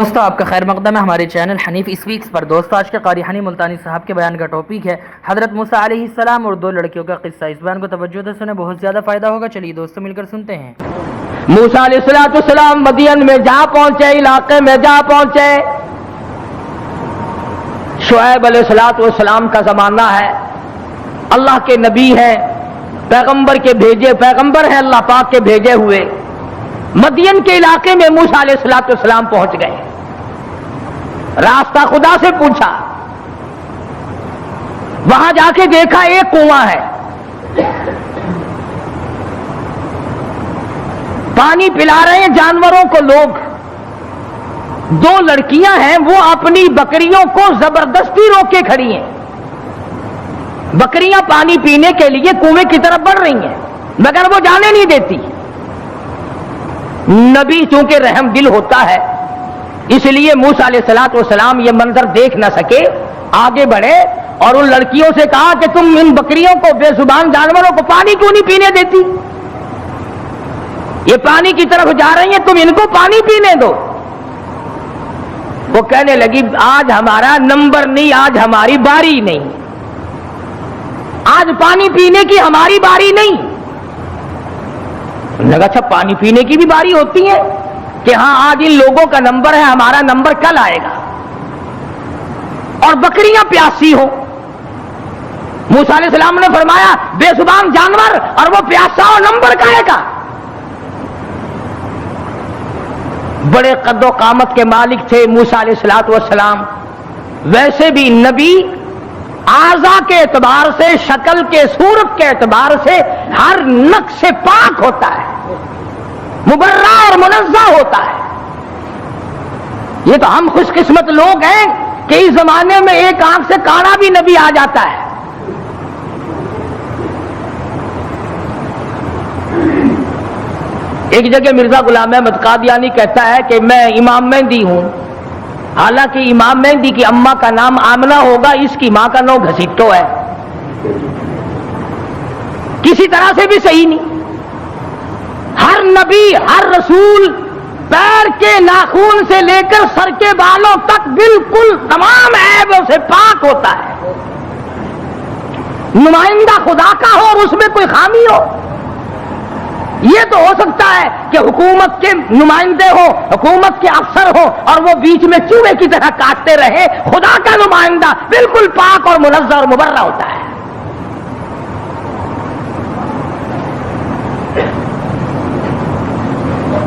دوستو آپ کا خیر مقدم ہے ہمارے چینل حنیف اسپیکس پر۔ دوستو آج کے قاری حنی ملتانی صاحب کے بیان کا ٹاپک ہے حضرت موسیٰ علیہ السلام اور دو لڑکیوں کا قصہ۔ اس بیان کو توجہ سے سنیں، بہت زیادہ فائدہ ہوگا۔ چلیے دوستو مل کر سنتے ہیں۔ موسیٰ علیہ السلام مدین میں جا پہنچے، علاقے میں جا پہنچے۔ شعیب علیہ السلام کا زمانہ ہے، اللہ کے نبی ہیں، پیغمبر کے بھیجے پیغمبر ہیں، اللہ پاک کے بھیجے ہوئے۔ مدین کے علاقے میں موسیٰ علیہ السلام پہنچ گئے، راستہ خدا سے پوچھا، وہاں جا کے دیکھا ایک کنواں ہے، پانی پلا رہے ہیں جانوروں کو لوگ۔ دو لڑکیاں ہیں، وہ اپنی بکریوں کو زبردستی روک کے کھڑی ہیں۔ بکریاں پانی پینے کے لیے کنویں کی طرف بڑھ رہی ہیں، مگر وہ جانے نہیں دیتی۔ نبی چونکہ رحم دل ہوتا ہے، اس لیے موسیٰ علیہ السلام یہ منظر دیکھ نہ سکے، آگے بڑھے اور ان لڑکیوں سے کہا کہ تم ان بکریوں کو، بے زبان جانوروں کو پانی کیوں نہیں پینے دیتی؟ یہ پانی کی طرف جا رہی ہیں، تم ان کو پانی پینے دو۔ وہ کہنے لگی آج ہمارا نمبر نہیں، آج ہماری باری نہیں، آج پانی پینے کی ہماری باری نہیں۔ لگا اچھا پانی پینے کی بھی باری ہوتی ہے کہ ہاں آج ان لوگوں کا نمبر ہے، ہمارا نمبر کل آئے گا۔ اور بکریاں پیاسی ہو، موسیٰ علیہ السلام نے فرمایا بے زبان جانور اور وہ پیاسا ہو، نمبر کہے گا؟ بڑے قد و قامت کے مالک تھے موسیٰ علیہ السلام، ویسے بھی نبی اعضاء کے اعتبار سے، شکل کے، صورت کے اعتبار سے ہر نقص سے پاک ہوتا ہے، مبرہ اور منزہ ہوتا ہے۔ یہ تو ہم خوش قسمت لوگ ہیں کہ اس زمانے میں ایک آنکھ سے کانا بھی نبی آ جاتا ہے۔ ایک جگہ مرزا غلام احمد قادیانی کہتا ہے کہ میں امام مہدی ہوں، حالانکہ امام مہدی کی اماں کا نام آمنہ ہوگا، اس کی ماں کا نام گھسیٹو ہے، کسی طرح سے بھی صحیح نہیں۔ ہر نبی، ہر رسول پیر کے ناخون سے لے کر سر کے بالوں تک بالکل تمام عیبوں سے پاک ہوتا ہے۔ نمائندہ خدا کا ہو اور اس میں کوئی خامی ہو، یہ تو ہو سکتا ہے کہ حکومت کے نمائندے ہو، حکومت کے افسر ہو اور وہ بیچ میں چوہے کی طرح کاٹتے رہے۔ خدا کا نمائندہ بالکل پاک اور منزہ اور مبرہ ہوتا ہے۔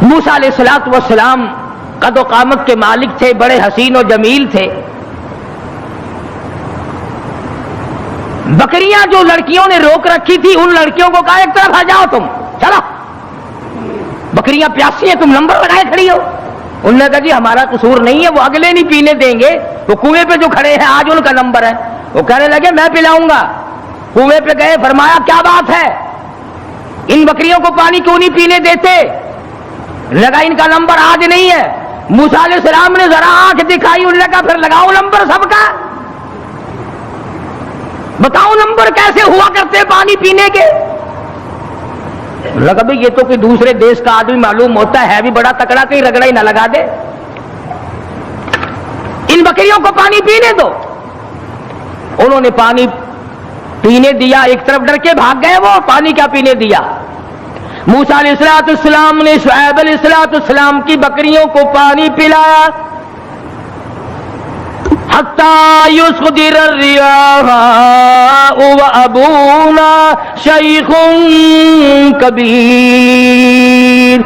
موسیٰ علیہ السلام قد و قامت کے مالک تھے، بڑے حسین و جمیل تھے۔ بکریاں جو لڑکیوں نے روک رکھی تھی، ان لڑکیوں کو کہا ایک طرف آ جاؤ، تم چلو، بکریاں پیاسی ہیں، تم نمبر لگائے کھڑی ہو۔ انہوں نے کہا جی ہمارا قصور نہیں ہے، وہ اگلے نہیں پینے دیں گے، وہ کنویں پہ جو کھڑے ہیں آج ان کا نمبر ہے۔ وہ کہنے لگے میں پلاؤں گا۔ کنویں پہ گئے، فرمایا کیا بات ہے، ان بکریوں کو پانی کیوں نہیں پینے دیتے؟ لگا ان کا نمبر آج نہیں ہے۔ موسیٰ علیہ السلام نے ذرا آنکھ دکھائی، انہوں نے کہا پھر لگاؤ نمبر سب کا، بتاؤ نمبر کیسے ہوا کرتے پانی پینے کے؟ لگا بھئی یہ تو کہ دوسرے دیش کا آدمی معلوم ہوتا ہے بھی بڑا تکڑا، کہیں رگڑا ہی نہ لگا دے۔ ان بکریوں کو پانی پینے دو۔ انہوں نے پانی پینے دیا، ایک طرف ڈر کے بھاگ گئے، وہ پانی کیا پینے دیا۔ موسیٰ علیہ السلام نے شعیب علیہ السلام کی بکریوں کو پانی پلایا۔ حتی یصدر الریاح وابونا شیخ کبیر۔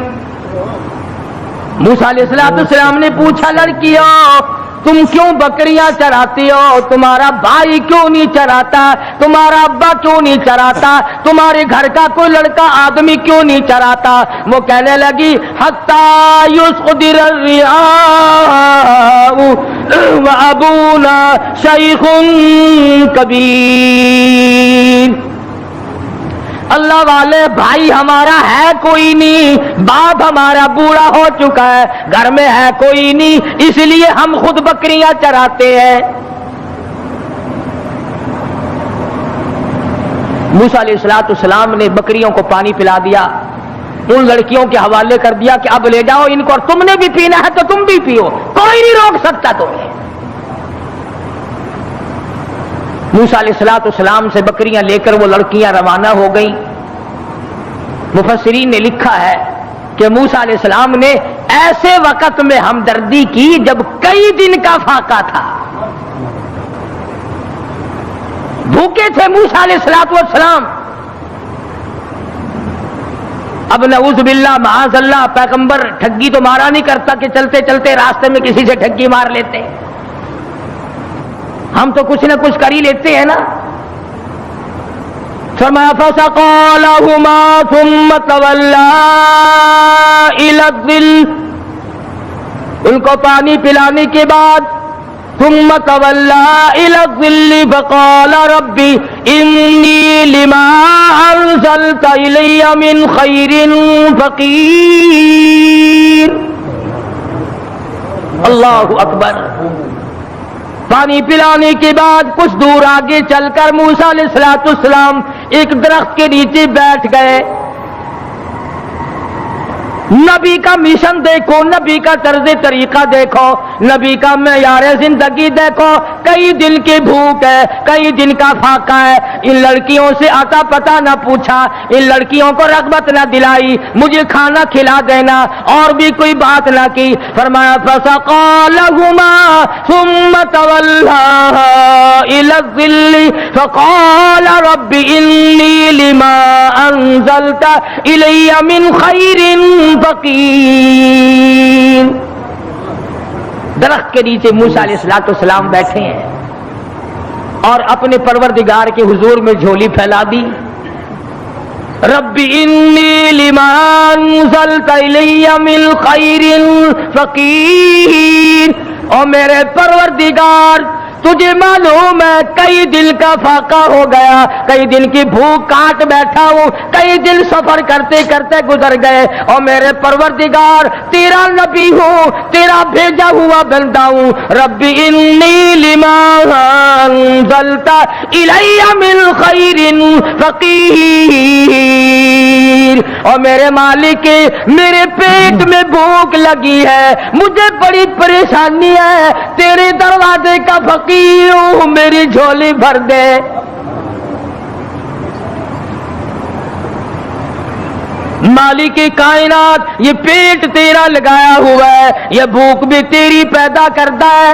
موسیٰ علیہ السلام نے پوچھا لڑکیوں تم کیوں بکریاں چراتی ہو؟ تمہارا بھائی کیوں نہیں چراتا؟ تمہارا ابا کیوں نہیں چراتا؟ تمہارے گھر کا کوئی لڑکا آدمی کیوں نہیں چراتا؟ وہ کہنے لگی حتی یصدر الریاح وابونا شیخ کبیر۔ اللہ والے بھائی ہمارا ہے کوئی نہیں، باپ ہمارا بوڑھا ہو چکا ہے، گھر میں ہے کوئی نہیں، اس لیے ہم خود بکریاں چراتے ہیں۔ موسیٰ علیہ السلام نے بکریوں کو پانی پلا دیا۔ ان لڑکیوں کے حوالے کر دیا کہ اب لے جاؤ ان کو، اور تم نے بھی پینا ہے تو تم بھی پیو، کوئی نہیں روک سکتا تمہیں۔ موسیٰ علیہ السلام سے بکریاں لے کر وہ لڑکیاں روانہ ہو گئیں۔ مفسرین نے لکھا ہے کہ موسیٰ علیہ السلام نے ایسے وقت میں ہمدردی کی جب کئی دن کا فاقہ تھا، بھوکے تھے موسیٰ علیہ السلام۔ اب نعوذ باللہ معاذ اللہ، پیغمبر ٹھگی تو مارا نہیں کرتا کہ چلتے چلتے راستے میں کسی سے ٹھگی مار لیتے، ہم تو کچھ نہ کچھ کر ہی لیتے ہیں نا۔ فرمایا فسقى لهما ثم تولى الى الظل، ان کو پانی پلانے کے بعد ثم تولى الى الظل فقال رب انی لما انزلت الی من خیر فقیر۔ اللہ اکبر۔ پانی پلانے کے بعد کچھ دور آگے چل کر موسیٰ علیہ السلام ایک درخت کے نیچے بیٹھ گئے۔ نبی کا مشن دیکھو، نبی کا طرز طریقہ دیکھو، نبی کا معیار زندگی دیکھو۔ کئی دن کی بھوک ہے، کئی دن کا فاقہ ہے، ان لڑکیوں سے آتا پتہ نہ پوچھا، ان لڑکیوں کو رغبت نہ دلائی مجھے کھانا کھلا دینا، اور بھی کوئی بات نہ کی۔ فرمایا فسقى لهما ثم تولى الى الظل فقال رب انی لما انزلت الی من خیر فقیر۔ درخت کے نیچے موسیٰ علیہ السلام بیٹھے ہیں اور اپنے پروردگار کے حضور میں جھولی پھیلا دی۔ رب انی لما انزلت الی من خیر فقیر، اور میرے پروردگار تجھے معلوم ہے کئی دن کا فاقہ ہو گیا، کئی دن کی بھوک کاٹ بیٹھا ہوں، کئی دن سفر کرتے کرتے گزر گئے، اور میرے پروردگار تیرا نبی ہوں، تیرا بھیجا ہوا بندہ ہوں۔ رب انی لما انزلت الی من خیر فقیر، اور میرے مالک میرے پیٹ میں بھوک لگی ہے، مجھے بڑی پریشانی ہے، تیرے دروازے کا فقیر ہوں، میری جھولی بھر دے۔ مالک کائنات یہ پیٹ تیرا لگایا ہوا ہے، یہ بھوک بھی تیری پیدا کرتا ہے،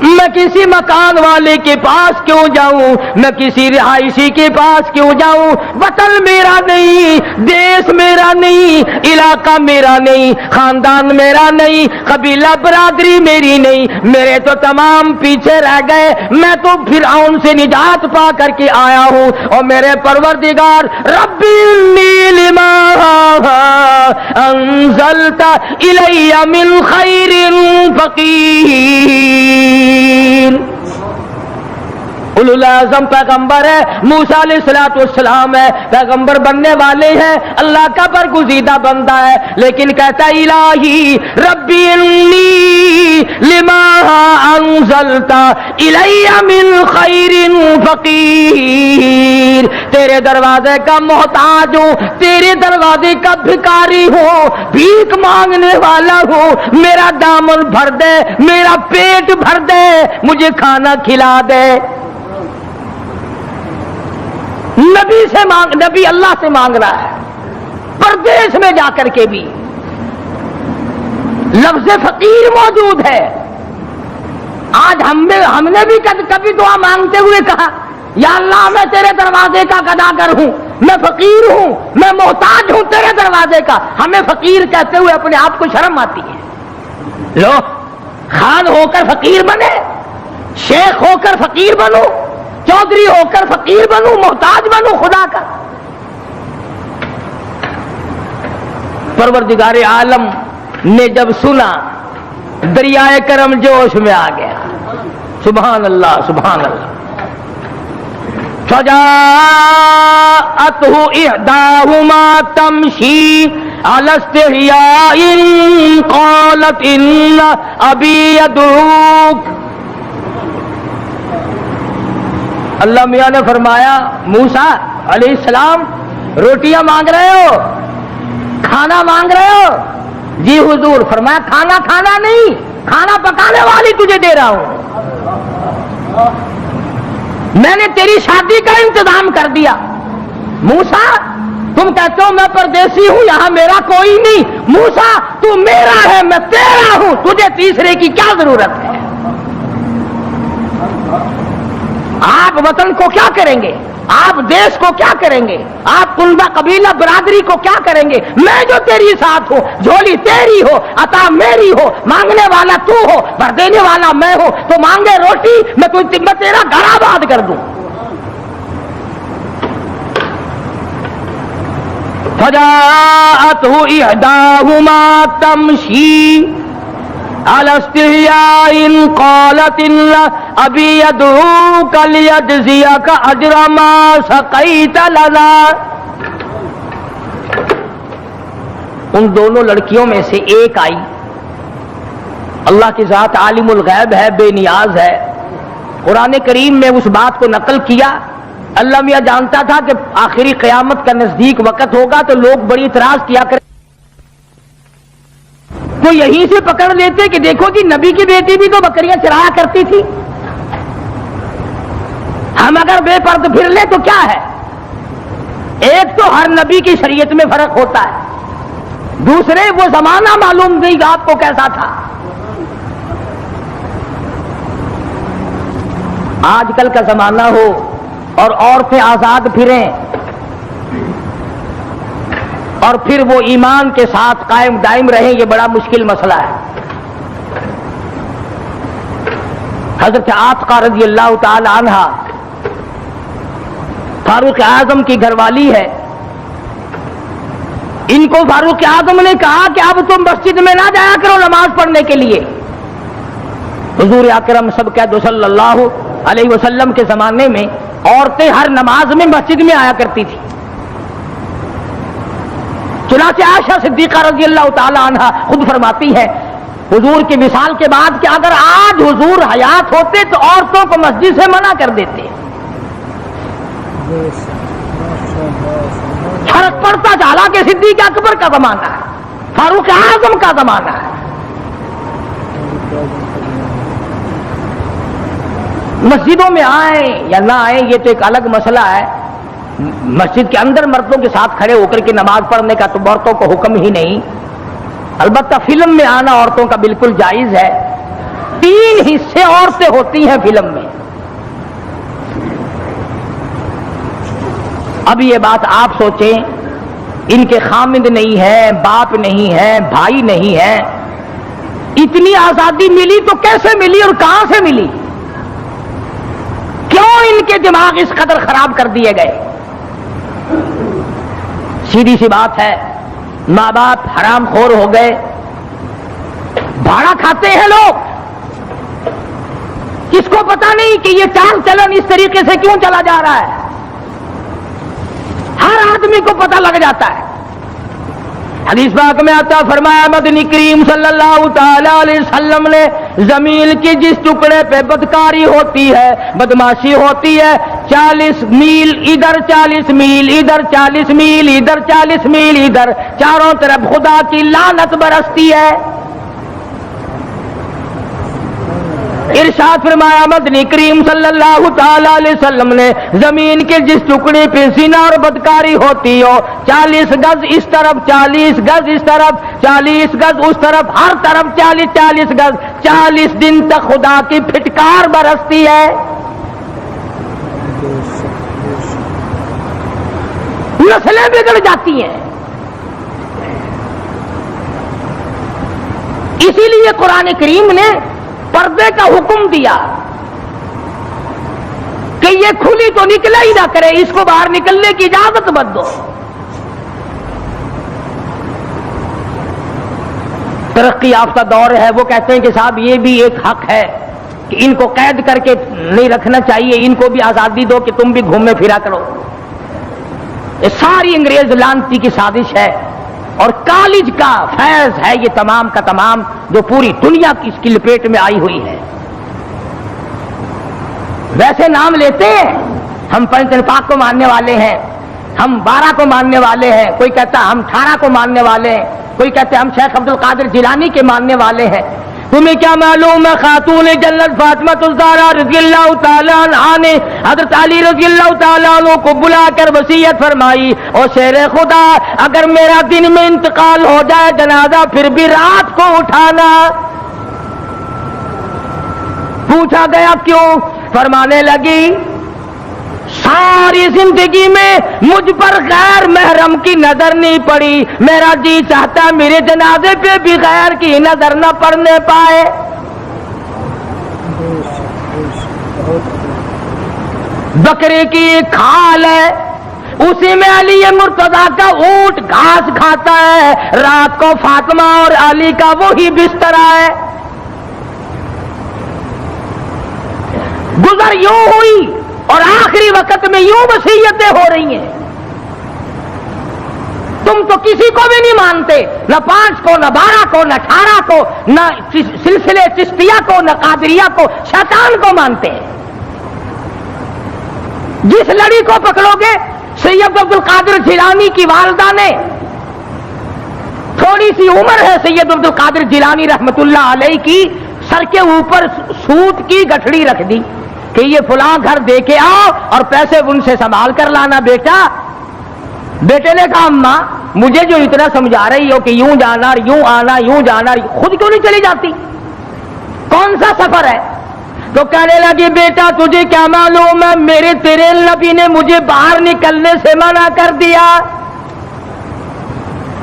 میں کسی مکان والے کے پاس کیوں جاؤں، میں کسی رہائشی کے پاس کیوں جاؤں، وطن میرا نہیں، دیش میرا نہیں، علاقہ میرا نہیں، خاندان میرا نہیں، قبیلہ برادری میری نہیں، میرے تو تمام پیچھے رہ گئے، میں تو فرعون سے نجات پا کر کے آیا ہوں، اور میرے پروردگار رب انی لما انزلت الی من خیر فقیر۔ اولو العزم پیغمبر ہے، موسیٰ علیہ السلام ہے، پیغمبر بننے والے ہیں، اللہ کا برگزیدہ بندہ ہے، لیکن کہتا ہے الہی ربی انی لما انزلت الی من خیر فقیر، تیرے دروازے کا محتاج ہوں، تیرے دروازے کا بھکاری ہوں، بھیک مانگنے والا ہوں، میرا دامن بھر دے، میرا پیٹ بھر دے، مجھے کھانا کھلا دے۔ نبی اللہ سے مانگ رہا ہے، پردیس میں جا کر کے بھی لفظ فقیر موجود ہے۔ آج ہم نے بھی کبھی دعا مانگتے ہوئے کہا یا اللہ میں تیرے دروازے کا گداگر ہوں، میں فقیر ہوں، میں محتاج ہوں تیرے دروازے کا۔ ہمیں فقیر کہتے ہوئے اپنے آپ کو شرم آتی ہے۔ لو خان ہو کر فقیر بنے، شیخ ہو کر فقیر بنو، چودھری ہو کر فقیر بنو، محتاج بنو خدا کا۔ پروردگار عالم نے جب سنا دریائے کرم جوش میں آ گیا، سبحان اللہ سبحان اللہ۔ فجاءته إحداهما تمشي على استحياء قالت إن أبي يدعوك۔ اللہ میاں نے فرمایا موسیٰ علیہ السلام روٹیاں مانگ رہے ہو؟ کھانا مانگ رہے ہو؟ جی حضور۔ فرمایا کھانا کھانا نہیں، کھانا پکانے والی تجھے دے رہا ہوں، میں نے تیری شادی کا انتظام کر دیا۔ موسیٰ تم کہتے ہو میں پردیسی ہوں، یہاں میرا کوئی نہیں۔ موسیٰ تو میرا ہے، میں تیرا ہوں، تجھے تیسرے کی کیا ضرورت ہے؟ آپ وطن کو کیا کریں گے؟ آپ دیش کو کیا کریں گے؟ آپ کنبہ قبیلہ برادری کو کیا کریں گے؟ میں جو تیری ساتھ ہوں، جھولی تیری ہو، عطا میری ہو، مانگنے والا تو ہو، بھر دینے والا میں ہوں، تو مانگے روٹی میں تیرا گھر آباد کر دوں۔ فجاءته إحداهما تمشي على استحياء قالت أبي يدعوك ليجزيك أجر ما سقيت لنا۔ ان دونوں لڑکیوں میں سے ایک آئی، اللہ کی ذات عالم الغیب ہے، بے نیاز ہے، قرآن کریم میں اس بات کو نقل کیا۔ اللہ میاں جانتا تھا کہ آخری قیامت کا نزدیک وقت ہوگا تو لوگ بڑی اعتراض کیا کریں، تو یہیں سے پکڑ لیتے کہ دیکھو جی نبی کی بیٹی بھی تو بکریاں چرایا کرتی تھی، ہم اگر بے پرد پھر لیں تو کیا ہے؟ ایک تو ہر نبی کی شریعت میں فرق ہوتا ہے، دوسرے وہ زمانہ معلوم نہیں آپ کو کیسا تھا۔ آج کل کا زمانہ ہو اور عورتیں آزاد پھریں اور پھر وہ ایمان کے ساتھ قائم دائم رہیں، یہ بڑا مشکل مسئلہ ہے۔ حضرت عاتقہ رضی اللہ تعالی عنہ فاروق اعظم کی گھر والی ہے، ان کو فاروق اعظم نے کہا کہ اب تم مسجد میں نہ جایا کرو نماز پڑھنے کے لیے۔ حضور اکرم سب کہہ دو صلی اللہ علیہ وسلم کے زمانے میں عورتیں ہر نماز میں مسجد میں آیا کرتی تھی۔ چنانچہ عائشہ صدیقہ رضی اللہ تعالی عنہ خود فرماتی ہے حضور کی وصال کے بعد کہ اگر آج حضور حیات ہوتے تو عورتوں کو مسجد سے منع کر دیتے۔ فرق پڑتا چلا کہ صدیق اکبر کا زمانہ ہے، فاروق اعظم کا زمانہ ہے۔ مسجدوں میں آئیں یا نہ آئیں یہ تو ایک الگ مسئلہ ہے، مسجد کے اندر مردوں کے ساتھ کھڑے ہو کر کے نماز پڑھنے کا تو عورتوں کو حکم ہی نہیں، البتہ فلم میں آنا عورتوں کا بالکل جائز ہے۔ 3 حصے عورتیں ہوتی ہیں فلم میں۔ اب یہ بات آپ سوچیں، ان کے خامند نہیں ہے، باپ نہیں ہے، بھائی نہیں ہے، اتنی آزادی ملی تو کیسے ملی اور کہاں سے ملی؟ کیوں ان کے دماغ اس قدر خراب کر دیے گئے؟ سیدھی سی بات ہے، ماں باپ حرام خور ہو گئے، بھاڑا کھاتے ہیں لوگ، کس کو پتا نہیں کہ یہ چال چلن اس طریقے سے کیوں چلا جا رہا ہے، ہر آدمی کو پتا لگ جاتا ہے۔ حدیث پاک میں آتا فرمایا مدنی کریم صلی اللہ تعالی علیہ وسلم نے زمین کی جس ٹکڑے پہ بدکاری ہوتی ہے، بدماشی ہوتی ہے، 40 میل ادھر 40 میل ادھر 40 میل ادھر 40 میل ادھر، چاروں طرف خدا کی لعنت برستی ہے۔ ارشاد فرمایا مدنی کریم صلی اللہ تعالی علیہ وسلم نے زمین کے جس ٹکڑے پہ زنا اور بدکاری ہوتی ہو، 40 گز اس طرف 40 گز اس طرف 40 گز اس طرف، ہر طرف 40 گز، 40 دن تک خدا کی پھٹکار برستی ہے۔ نسلیں بگڑ جاتی ہیں۔ اسی لیے قرآن کریم نے پردے کا حکم دیا کہ یہ کھلی تو نکلا ہی نہ کرے، اس کو باہر نکلنے کی اجازت مت دو۔ ترقی یافتہ دور ہے، وہ کہتے ہیں کہ صاحب یہ بھی ایک حق ہے کہ ان کو قید کر کے نہیں رکھنا چاہیے، ان کو بھی آزادی دو کہ تم بھی گھومے پھرا کرو۔ یہ ساری انگریز لانتی کی سازش ہے اور کالج کا فیض ہے یہ تمام کا تمام، جو پوری دنیا کی اس کی لپیٹ میں آئی ہوئی ہے۔ ویسے نام لیتے ہیں، ہم پنچ پاک کو ماننے والے ہیں، ہم 12 کو ماننے والے ہیں، کوئی کہتا ہے ہم 18 کو ماننے والے ہیں، کوئی کہتے ہیں ہم شیخ عبد القادر جیلانی کے ماننے والے ہیں۔ تمہیں کیا معلوم ہے خاتون جنت فاطمہ الزہرا رضی اللہ تعالیٰ عنہا نے حضرت علی رضی اللہ تعالیٰ عنہ کو بلا کر وصیت فرمائی، اور شیر خدا اگر میرا دن میں انتقال ہو جائے جنازہ پھر بھی رات کو اٹھانا۔ پوچھا گیا کیوں؟ فرمانے لگی ساری زندگی میں مجھ پر غیر محرم کی نظر نہیں پڑی، میرا جی چاہتا میرے جنازے پہ بھی غیر کی نظر نہ پڑنے پائے۔ بکرے کی ایک کھال ہے، اسی میں علی مرتضیٰ کا اونٹ گھاس کھاتا ہے، رات کو فاطمہ اور علی کا وہی بستر ہے۔ گزر یوں ہوئی اور آخری وقت میں یوں وصیتیں ہو رہی ہیں۔ تم تو کسی کو بھی نہیں مانتے، نہ 5 کو، نہ 12 کو، نہ 18 کو، نہ سلسلے چشتیہ کو، نہ قادریہ کو، شیطان کو مانتے ہیں۔ جس لڑی کو پکڑو گے، سید عبد القادر جیلانی کی والدہ نے، تھوڑی سی عمر ہے سید عبد القادر جیلانی رحمت اللہ علیہ کی، سر کے اوپر سوت کی گٹھڑی رکھ دی کہ یہ فلاں گھر دے کے آؤ اور پیسے ان سے سنبھال کر لانا بیٹا۔ بیٹے نے کہا اماں مجھے جو اتنا سمجھا رہی ہو کہ یوں جانا یوں آنا یوں جانا، خود کیوں نہیں چلی جاتی؟ کون سا سفر ہے؟ تو کہنے لگی بیٹا تجھے کیا معلوم ہے، میرے تیرے نبی نے مجھے باہر نکلنے سے منع کر دیا۔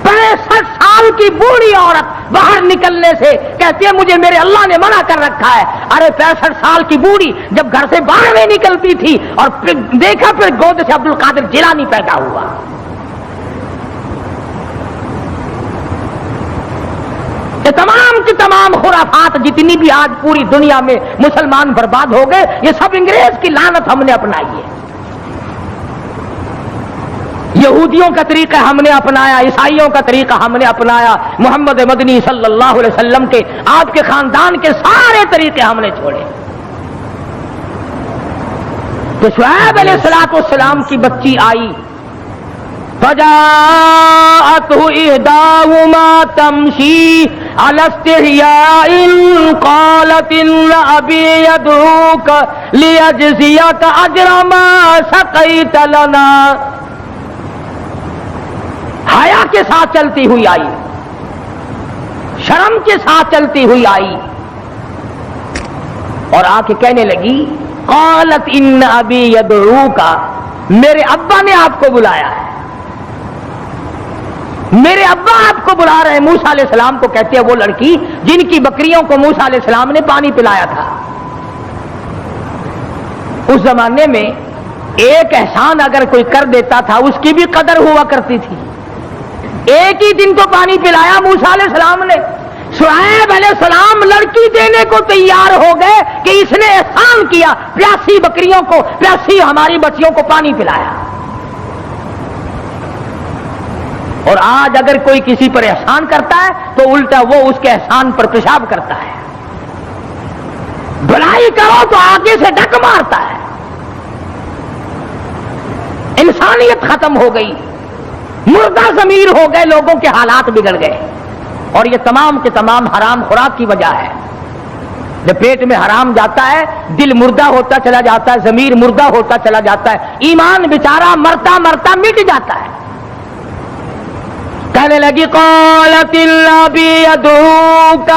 65 سال کی بوڑھی عورت باہر نکلنے سے کہتی ہے مجھے میرے اللہ نے منع کر رکھا ہے۔ ارے 65 سال کی بوڑھی جب گھر سے باہر نہیں نکلتی تھی اور پھر دیکھا پھر گود سے عبد القادر جیلانی پیدا ہوا۔ یہ تمام کی تمام خرافات جتنی بھی آج پوری دنیا میں مسلمان برباد ہو گئے، یہ سب انگریز کی لعنت ہم نے اپنائی ہے۔ یہودیوں کا طریقہ ہم نے اپنایا، عیسائیوں کا طریقہ ہم نے اپنایا، محمد مدنی صلی اللہ علیہ وسلم کے آپ کے خاندان کے سارے طریقے ہم نے چھوڑے۔ تو شعیب علیہ السلام کی بچی آئی، فجاءته إحداهما تمشي على استحياء قالت إن أبي يدعوك ليجزيك أجر ما سقيت لنا۔ حیا کے ساتھ چلتی ہوئی آئی، شرم کے ساتھ چلتی ہوئی آئی اور آ کے کہنے لگی قالت ان ابی یدعوک، میرے ابا نے آپ کو بلایا ہے، میرے ابا آپ کو بلا رہے ہیں۔ موسیٰ علیہ السلام کو کہتے ہیں وہ لڑکی جن کی بکریوں کو موسیٰ علیہ السلام نے پانی پلایا تھا۔ اس زمانے میں ایک احسان اگر کوئی کر دیتا تھا اس کی بھی قدر ہوا کرتی تھی۔ ایک ہی دن کو پانی پلایا موسیٰ علیہ السلام نے، شعیب علیہ السلام لڑکی دینے کو تیار ہو گئے کہ اس نے احسان کیا، پیاسی بکریوں کو، پیاسی ہماری بچیوں کو پانی پلایا۔ اور آج اگر کوئی کسی پر احسان کرتا ہے تو الٹا وہ اس کے احسان پر پیشاب کرتا ہے، بھلائی کرو تو آگے سے ڈک مارتا ہے۔ انسانیت ختم ہو گئی، مردہ ضمیر ہو گئے، لوگوں کے حالات بگڑ گئے، اور یہ تمام کے تمام حرام خوراک کی وجہ ہے۔ جب پیٹ میں حرام جاتا ہے دل مردہ ہوتا چلا جاتا ہے، ضمیر مردہ ہوتا چلا جاتا ہے، ایمان بیچارہ مرتا مرتا مٹ جاتا ہے۔ کہنے لگی قالت الابی یدعوک،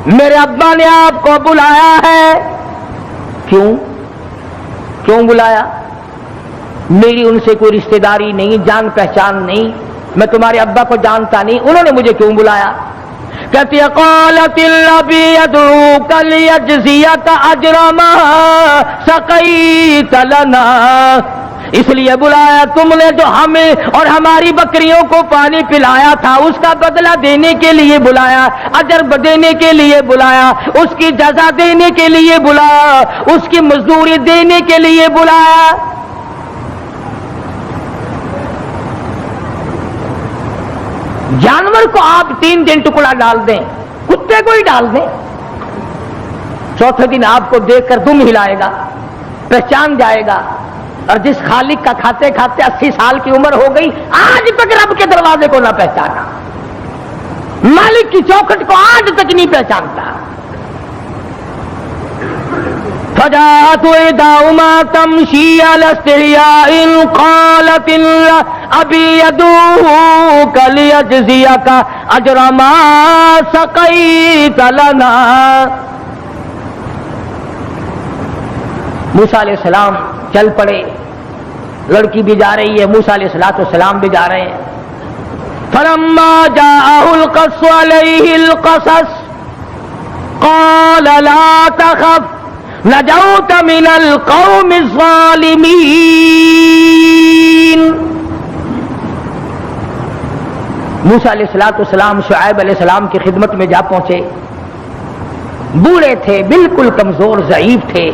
میرے ابا نے آپ کو بلایا ہے۔ کیوں بلایا؟ میری ان سے کوئی رشتہ داری نہیں، جان پہچان نہیں، میں تمہارے ابا کو جانتا نہیں، انہوں نے مجھے کیوں بلایا؟ کہتی ہے قالت الابی یدعوک لیجزیک اجر ما سقیت لنا، اس لیے بلایا تم نے جو ہمیں اور ہماری بکریوں کو پانی پلایا تھا اس کا بدلہ دینے کے لیے بلایا، اجر دینے کے لیے بلایا، اس کی جزا دینے کے لیے بلایا، اس کی مزدوری دینے کے لیے بلایا۔ جانور کو آپ 3 دن ٹکڑا ڈال دیں، کتے کو ہی ڈال دیں، چوتھے دن آپ کو دیکھ کر دم ہلائے گا، پہچان جائے گا، اور جس خالق کا کھاتے کھاتے 80 سال کی عمر ہو گئی، آج تک رب کے دروازے کو نہ پہچانا، مالک کی چوکھٹ کو آج تک نہیں پہچانتا۔ فجاءت إحداهما تمشي على استحياء قالت أبي يدعوك ليجزيك أجر ما سقيت لنا۔ موسیٰ علیہ السلام چل پڑے، لڑکی بھی جا رہی ہے، موسیٰ علیہ السلام بھی جا رہے ہیں۔ فلما جاءه القص عليه القصص قال لا تخف نجوت من القوم الظالمین۔ موسیٰ علیہ السلام شعیب علیہ السلام کی خدمت میں جا پہنچے، بوڑھے تھے، بالکل کمزور ضعیف تھے،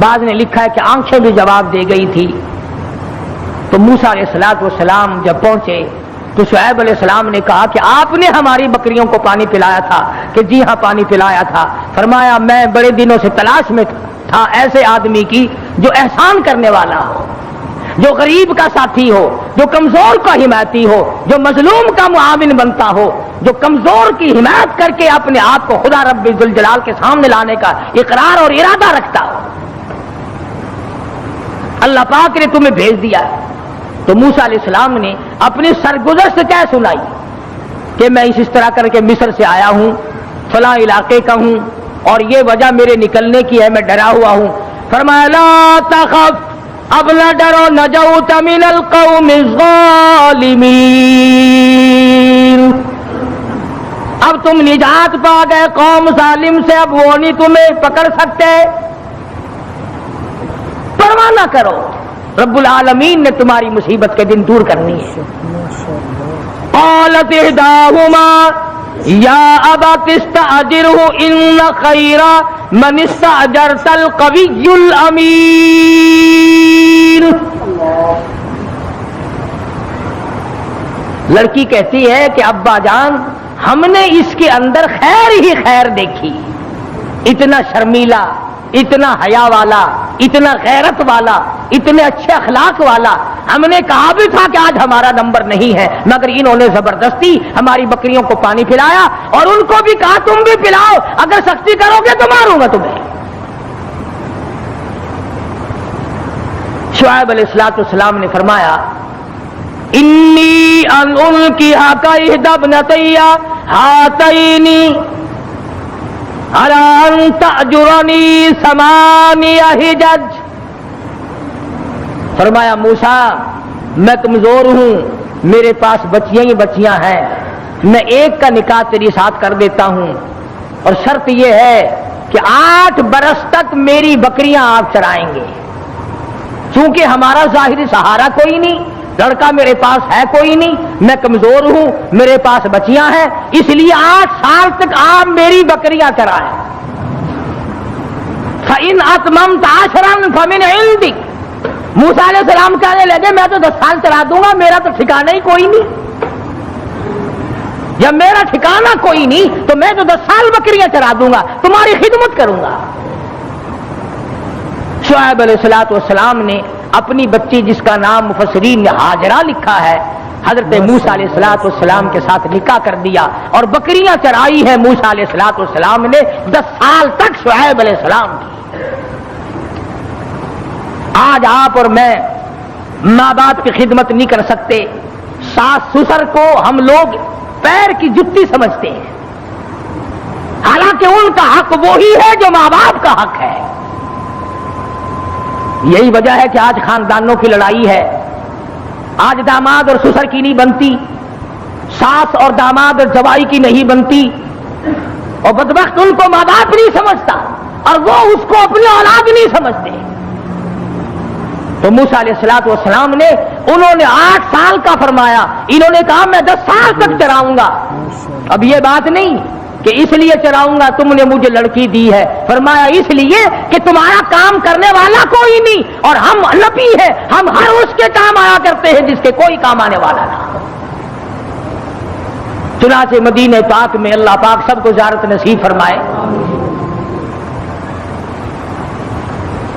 بعض نے لکھا ہے کہ آنکھیں بھی جواب دے گئی تھی۔ تو موسیٰ علیہ السلام جب پہنچے تو شعیب علیہ السلام نے کہا کہ آپ نے ہماری بکریوں کو پانی پلایا تھا؟ کہ جی ہاں پانی پلایا تھا۔ فرمایا میں بڑے دنوں سے تلاش میں تھا ایسے آدمی کی جو احسان کرنے والا ہو، جو غریب کا ساتھی ہو، جو کمزور کا حمایتی ہو، جو مظلوم کا معاون بنتا ہو، جو کمزور کی حمایت کر کے اپنے آپ کو خدا رب ذوالجلال کے سامنے لانے کا اقرار اور ارادہ رکھتا ہو۔ اللہ پاک نے تمہیں بھیج دیا۔ تو موسیٰ علیہ السلام نے اپنی سرگزشت کیا سنائی کہ میں اس طرح کر کے مصر سے آیا ہوں، فلاں علاقے کا ہوں، اور یہ وجہ میرے نکلنے کی ہے، میں ڈرا ہوا ہوں۔ فرمایا لا تخف، اب نہ ڈرو، نجوت من القوم الظالمین، اب تم نجات پا گئے قوم ظالم سے، اب وہ نہیں تمہیں پکڑ سکتے، پرواہ نہ کرو، رب العالمین نے تمہاری مصیبت کے دن دور کرنی ہے۔ قالت احداهما یا ابت استاجره ان خیر من استاجرت القوی الامین۔ لڑکی کہتی ہے کہ ابا جان ہم نے اس کے اندر خیر ہی خیر دیکھی، اتنا شرمیلا، اتنا حیا والا، اتنا غیرت والا، اتنے اچھے اخلاق والا۔ ہم نے کہا بھی تھا کہ آج ہمارا نمبر نہیں ہے، مگر انہوں نے زبردستی ہماری بکریوں کو پانی پلایا، اور ان کو بھی کہا تم بھی پلاؤ، اگر سختی کرو گے تو ماروں گا تمہیں۔ شعیب علیہ السلام نے فرمایا انی ان انکحک احدی ابنتی ہاتین علی ان تأجرنی 8 حجج۔ فرمایا موسیٰ میں کمزور ہوں، میرے پاس بچیاں ہی بچیاں ہیں، میں ایک کا نکاح تیری ساتھ کر دیتا ہوں، اور شرط یہ ہے کہ 8 برس تک میری بکریاں آپ چرائیں گے، چونکہ ہمارا ظاہری سہارا کوئی نہیں، لڑکا میرے پاس ہے کوئی نہیں، میں کمزور ہوں، میرے پاس بچیاں ہیں، اس لیے 8 سال تک آپ میری بکریاں چرائیں۔ فَإِنْ أَتْمَمْتَ 10 فَمِنْ عِنْدِكَ۔ موسیٰ علیہ السلام کہنے لگے میں تو 10 سال چلا دوں گا، میرا تو ٹھکانہ ہی کوئی نہیں، جب میرا ٹھکانہ کوئی نہیں تو میں تو 10 سال بکریاں چرا دوں گا، تمہاری خدمت کروں گا۔ شعیب علیہ السلام نے اپنی بچی جس کا نام مفسرین نے ہاجرہ لکھا ہے، حضرت موسیٰ علیہ السلام کے ساتھ نکاح کر دیا، اور بکریاں چرائی ہے موسیٰ علیہ السلام نے 10 سال تک شعیب علیہ السلام کی۔ آج آپ اور میں ماں باپ کی خدمت نہیں کر سکتے، ساس سسر کو ہم لوگ پیر کی جتی سمجھتے ہیں، حالانکہ ان کا حق وہی ہے جو ماں باپ کا حق ہے۔ یہی وجہ ہے کہ آج خاندانوں کی لڑائی ہے، آج داماد اور سسر کی نہیں بنتی، ساس اور داماد اور جوائی کی نہیں بنتی، اور بدبخت ان کو ماں باپ نہیں سمجھتا، اور وہ اس کو اپنی اولاد نہیں سمجھتے۔ تو موسیٰ علیہ السلام نے انہوں نے 8 سال کا فرمایا، انہوں نے کہا میں 10 سال تک چراؤں گا۔ اب یہ بات نہیں کہ اس لیے چراؤں گا تم نے مجھے لڑکی دی ہے، فرمایا اس لیے کہ تمہارا کام کرنے والا کوئی نہیں، اور ہم نبی ہیں، ہم ہر اس کے کام آیا کرتے ہیں جس کے کوئی کام آنے والا نہ ہو۔ چنانچہ مدینہ پاک میں اللہ پاک سب کو زیارت نصیب فرمائے۔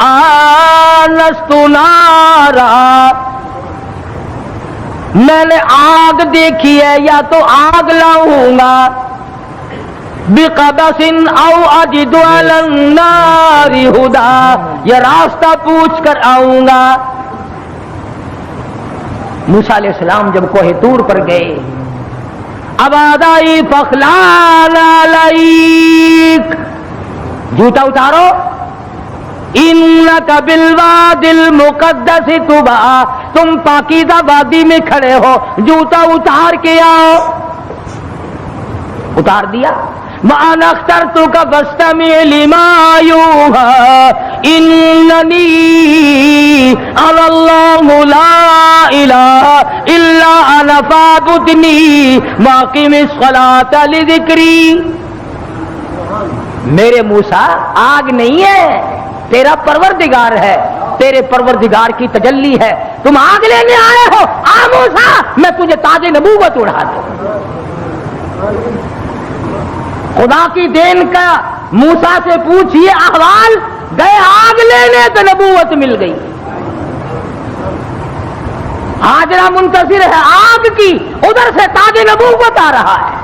آنستُ نارا، میں نے آگ دیکھی ہے یا تو آگ لاؤں گا، بقبس او اجد علی النار ہدا، یہ راستہ پوچھ کر آؤں گا۔ موسیٰ علیہ السلام جب کوہ طور پر گئے، آواز آئی فخلع علیک، جوتا اتارو، انک بالوادی المقدس طویٰ، تم پاکیزہ وادی میں کھڑے ہو، جوتا اتار کے آؤ۔ اتار دیا۔ وَأَنَا اخْتَرْتُكَ فَاسْتَمِعْ لِمَا يُوحَىٰ إِنَّنِي أَنَا اللَّهُ لَا إِلَٰهَ إِلَّا أَنَا فَاعْبُدْنِي وَأَقِمِ الصَّلَاةَ لِذِكْرِي۔ میرے موسیٰ آگ نہیں ہے، تیرا پروردگار ہے، تیرے پروردگار کی تجلی ہے، تم آگ لینے آئے ہو، آ موسیٰ میں تجھے تاج نبوت اڑا دوں۔ خدا کی دین کا موسیٰ سے پوچھئے احوال، گئے آگ لینے تو نبوت مل گئی۔ ہاجرہ منتظر ہے آگ کی، ادھر سے تاج نبوت آ رہا ہے،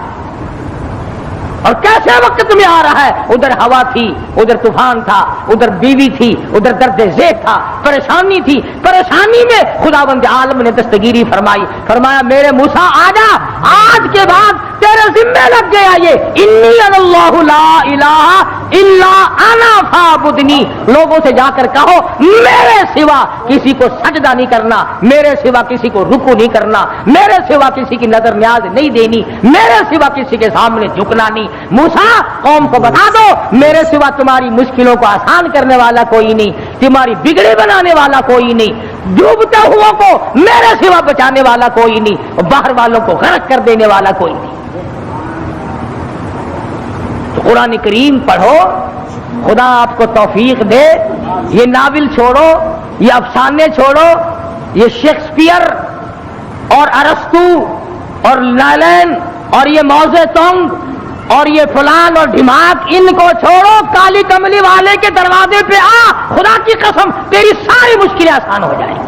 اور کیسے وقت میں آ رہا ہے؟ ادھر ہوا تھی، ادھر طوفان تھا، ادھر بیوی تھی، ادھر درد ذیل تھا، پریشانی تھی، پریشانی میں خداوند عالم نے دستگیری فرمائی، فرمایا میرے موسیٰ آجا، آج کے بعد تیرے ذمہ لگ گیا یہ انی اللہ لا الہ الا انا فاعبدنی، لوگوں سے جا کر کہو میرے سوا کسی کو سجدہ نہیں کرنا، میرے سوا کسی کو رکوع نہیں کرنا، میرے سوا کسی کی نظر نیاز نہیں دینی، میرے سوا کسی کے سامنے جھکنا نہیں۔ موسیٰ قوم کو بتا دو میرے سوا تمہاری مشکلوں کو آسان کرنے والا کوئی نہیں، تمہاری بگڑے بنانے والا کوئی نہیں، ڈوبتے ہوا کو میرے سوا بچانے والا کوئی نہیں، باہر والوں کو غرق کر دینے والا کوئی نہیں۔ تو قرآن کریم پڑھو، خدا آپ کو توفیق دے، یہ ناول چھوڑو، یہ افسانے چھوڑو، یہ شیکسپیئر اور ارسطو اور لالین اور یہ موزے تونگ اور یہ فلان اور ڈھماک، ان کو چھوڑو، کالی کملی والے کے دروازے پہ آ، خدا کی قسم تیری ساری مشکلیں آسان ہو جائیں گی۔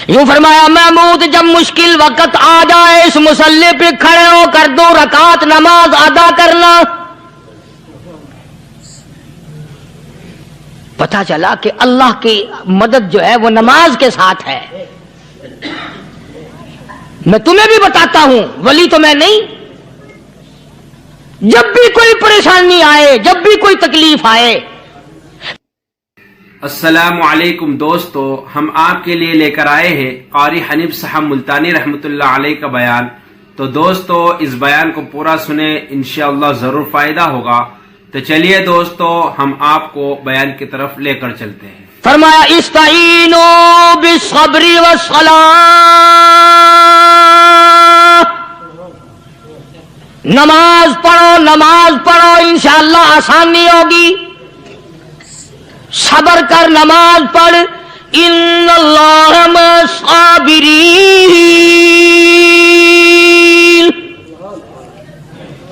یوں فرمایا محمود جب مشکل وقت آ جائے اس مصلی پہ کھڑے ہو کر 2 رکعت نماز ادا کرنا۔ پتہ چلا کہ اللہ کی مدد جو ہے وہ نماز کے ساتھ ہے۔ میں تمہیں بھی بتاتا ہوں، ولی تو میں نہیں، جب بھی کوئی پریشانی آئے، جب بھی کوئی تکلیف آئے۔ السلام علیکم دوستو، ہم آپ کے لیے لے کر آئے ہیں قاری حنیف صاحب ملتانی رحمۃ اللہ علیہ کا بیان۔ تو دوستو اس بیان کو پورا سنیں، انشاءاللہ ضرور فائدہ ہوگا۔ تو چلیے دوستو ہم آپ کو بیان کی طرف لے کر چلتے ہیں۔ فرمایا استعینوا بالصبر والصلاۃ، نماز پڑھو انشاءاللہ آسانی ہوگی، صبر کر نماز پڑھ، ان اللہ مع الصابرین،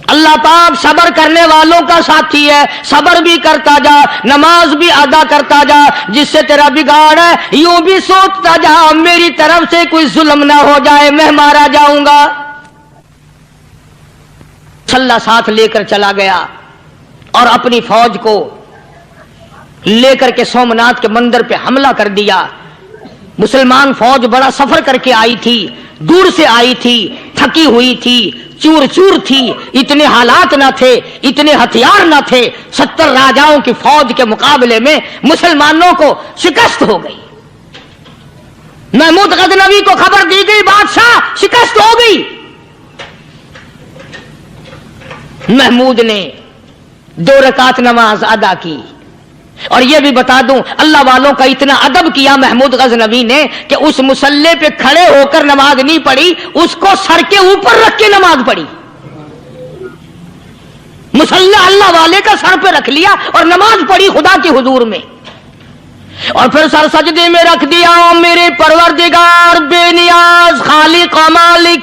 اللہ پاک صبر کرنے والوں کا ساتھی ہے، صبر بھی کرتا جا، نماز بھی ادا کرتا جا، جس سے تیرا بگاڑ ہے یوں بھی سوچتا جا میری طرف سے کوئی ظلم نہ ہو جائے، میں مارا جاؤں گا۔ چھلا ساتھ لے کر چلا گیا اور اپنی فوج کو لے کر کے سومناتھ کے مندر پہ حملہ کر دیا۔ مسلمان فوج بڑا سفر کر کے آئی تھی، دور سے آئی تھی، تھکی ہوئی تھی، چور چور تھی، اتنے حالات نہ تھے، اتنے ہتھیار نہ تھے، 70 راجاؤں کی فوج کے مقابلے میں مسلمانوں کو شکست ہو گئی۔ محمود غزنوی کو خبر دی گئی بادشاہ شکست ہو گئی۔ محمود نے 2 رکعت نماز ادا کی، اور یہ بھی بتا دوں اللہ والوں کا اتنا ادب کیا محمود غزنوی نے کہ اس مصلی پہ کھڑے ہو کر نماز نہیں پڑھی، اس کو سر کے اوپر رکھ کے نماز پڑھی۔ مصلی اللہ والے کا سر پہ رکھ لیا اور نماز پڑھی خدا کے حضور میں، اور پھر سر سجدے میں رکھ دیا، میرے پروردگار بے نیاز خالق و مالک،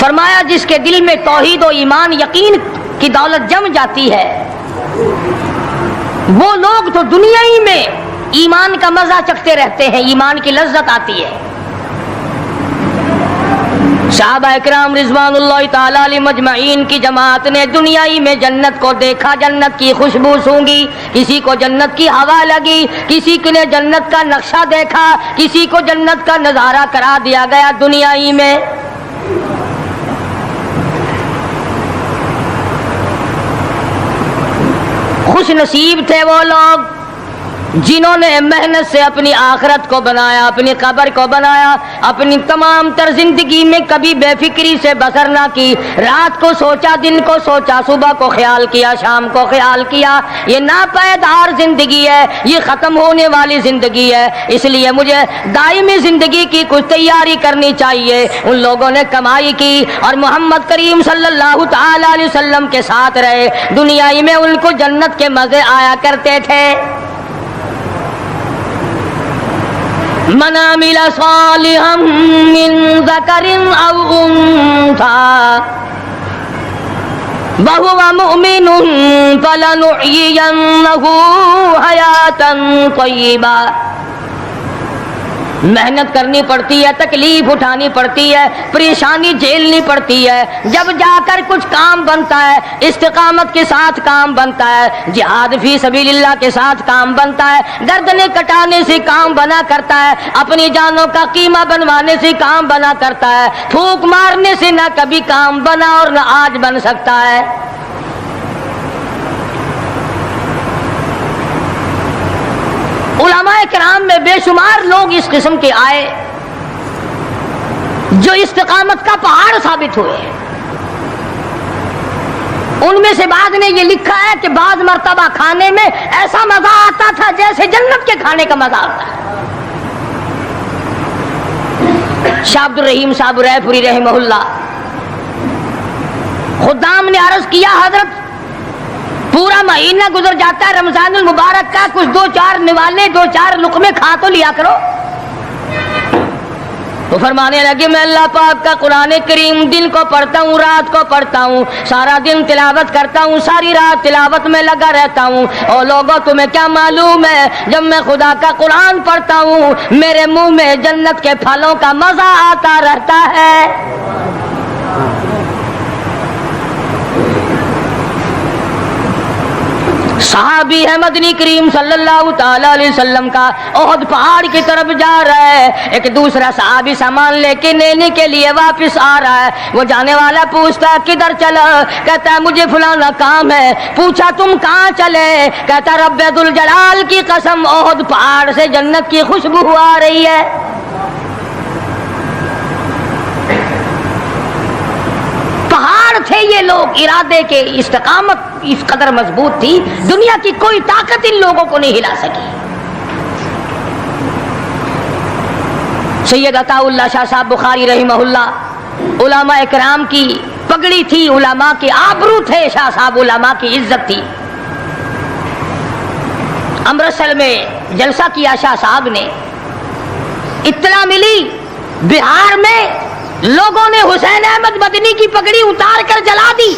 فرمایا جس کے دل میں توحید و ایمان یقین کی دولت جم جاتی ہے وہ لوگ تو دنیا ہی میں ایمان کا مزہ چکھتے رہتے ہیں، ایمان کی لذت آتی ہے۔ صحابہ اکرام رضوان اللہ تعالی علیہ مجمعین کی جماعت نے دنیا ہی میں جنت کو دیکھا، جنت کی خوشبو سونگھی، کسی کو جنت کی ہوا لگی، کسی نے جنت کا نقشہ دیکھا، کسی کو جنت کا نظارہ کرا دیا گیا دنیا ہی میں۔ خوش نصیب تھے وہ لوگ جنہوں نے محنت سے اپنی آخرت کو بنایا، اپنی قبر کو بنایا، اپنی تمام تر زندگی میں کبھی بے فکری سے بسر نہ کی، رات کو سوچا، دن کو سوچا، صبح کو خیال کیا، شام کو خیال کیا۔ یہ ناپائیدار زندگی ہے، یہ ختم ہونے والی زندگی ہے، اس لیے مجھے دائمی زندگی کی کچھ تیاری کرنی چاہیے۔ ان لوگوں نے کمائی کی اور محمد کریم صلی اللہ تعالی علیہ وسلم کے ساتھ رہے، دنیا میں ان کو جنت کے مزے آیا کرتے تھے۔ من عمل صالحا من ذکر او انثى وهو مؤمن فلنحيينه حیاتا طیبا۔ محنت کرنی پڑتی ہے، تکلیف اٹھانی پڑتی ہے، پریشانی جھیلنی پڑتی ہے، جب جا کر کچھ کام بنتا ہے، استقامت کے ساتھ کام بنتا ہے، جہاد فی سبیل اللہ کے ساتھ کام بنتا ہے، گردنیں کٹانے سے کام بنا کرتا ہے، اپنی جانوں کا قیمہ بنوانے سے کام بنا کرتا ہے، پھونک مارنے سے نہ کبھی کام بنا اور نہ آج بن سکتا ہے۔ علماء کرام میں بے شمار لوگ اس قسم کے آئے جو استقامت کا پہاڑ ثابت ہوئے ہیں۔ ان میں سے بعض نے یہ لکھا ہے کہ بعض مرتبہ کھانے میں ایسا مزہ آتا تھا جیسے جنت کے کھانے کا مزہ آتا ہے۔ شاہ عبد الرحیم صاحب رائے پوری رحمہ اللہ خدام نے عرض کیا، حضرت پورا مہینہ گزر جاتا ہے رمضان المبارک کا، کچھ دو چار نوالے، دو چار لقمے کھا تو لیا کرو۔ تو فرمانے لگے میں اللہ پاک کا قرآن کریم دن کو پڑھتا ہوں، رات کو پڑھتا ہوں، سارا دن تلاوت کرتا ہوں، ساری رات تلاوت میں لگا رہتا ہوں، اور لوگوں تمہیں کیا معلوم ہے جب میں خدا کا قرآن پڑھتا ہوں میرے منہ میں جنت کے پھلوں کا مزہ آتا رہتا ہے۔ صحابی ہے مدنی کریم صلی اللہ تعالی علیہ وسلم کا، احد پہاڑ کی طرف جا رہا ہے، ایک دوسرا صحابی سامان لے کے لینے کے لیے واپس آ رہا ہے، وہ جانے والا پوچھتا کدھر چلا، کہتا ہے مجھے فلانا کام ہے، پوچھا تم کہاں چلے، کہتا رب ذوالجلال کی قسم احد پہاڑ سے جنت کی خوشبو آ رہی ہے۔ پہاڑ تھے یہ لوگ، ارادے کے، استقامت اس قدر مضبوط تھی، دنیا کی کوئی طاقت ان لوگوں کو نہیں ہلا سکی۔ سید عطا اللہ شاہ صاحب بخاری رحمہ اللہ علماء اکرام کی پگڑی تھی، علماء کے آبرو تھے شاہ صاحب، علماء کی عزت تھی۔ امرتسر میں جلسہ کیا شاہ صاحب نے، اطلاع ملی بہار میں لوگوں نے حسین احمد مدنی کی پگڑی اتار کر جلا دی۔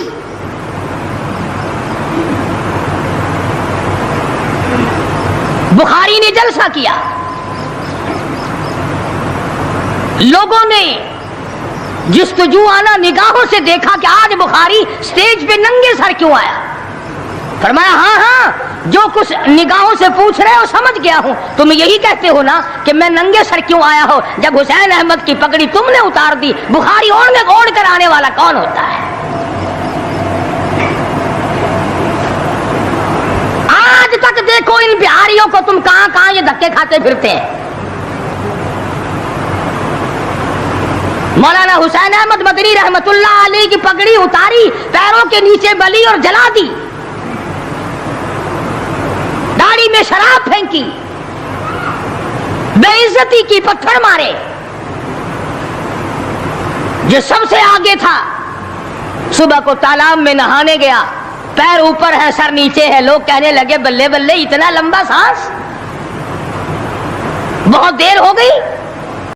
بخاری نے جلسہ کیا، لوگوں نے جستجو آنا نگاہوں سے دیکھا کہ آج بخاری سٹیج پہ ننگے سر کیوں آیا۔ فرمایا ہاں ہاں جو کچھ نگاہوں سے پوچھ رہے ہو سمجھ گیا ہوں، تم یہی کہتے ہو نا کہ میں ننگے سر کیوں آیا ہو، جب حسین احمد کی پگڑی تم نے اتار دی، بخاری اوڑھ کر آنے والا کون ہوتا ہے؟ آج تک دیکھو ان بہاریوں کو تم کہاں کہاں یہ دھکے کھاتے پھرتے ہیں۔ مولانا حسین احمد مدنی رحمت اللہ علیہ کی پگڑی اتاری، پیروں کے نیچے بلی اور جلا دی، داڑھی میں شراب پھینکی، بے عزتی کی، پتھر مارے۔ جو سب سے آگے تھا صبح کو تالاب میں نہانے گیا، پیر اوپر ہے سر نیچے ہے، لوگ کہنے لگے بلے بلے اتنا لمبا سانس، بہت دیر ہو گئی۔